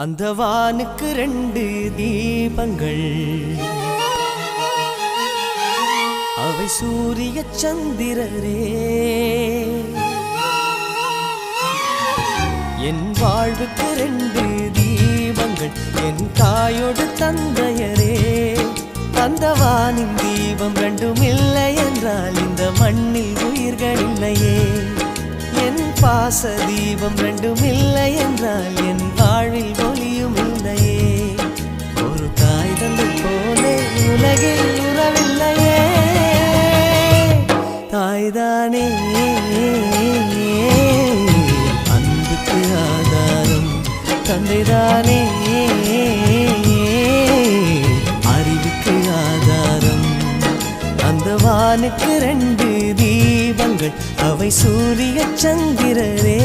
அந்த வானுக்கு 2 தீபங்கள், அவை சூரிய சந்திரரே. என் வாழ்வுக்கு 2 தீபங்கள், என் தாயோடு தந்தையரே. அந்த வானின் தீபம் 2ம் இல்லை என்றால் இந்த மண்ணில் உயிர்கள் இல்லையே. என் பாச தீபம் 2ம் இல்லை என்றால் என் வாழ்வில் ஒளியும் இல்லையே. ஒரு தாய் தந்தை போலே உலகில் உறவில்லையே. தாய்தானே அன்புக்கு ஆதாரம், தந்தைதானே அறிவுக்கு ஆதாரம். அந்த வானுக்கு 2 தீபங்கள், அவை சூரிய சந்திரரே.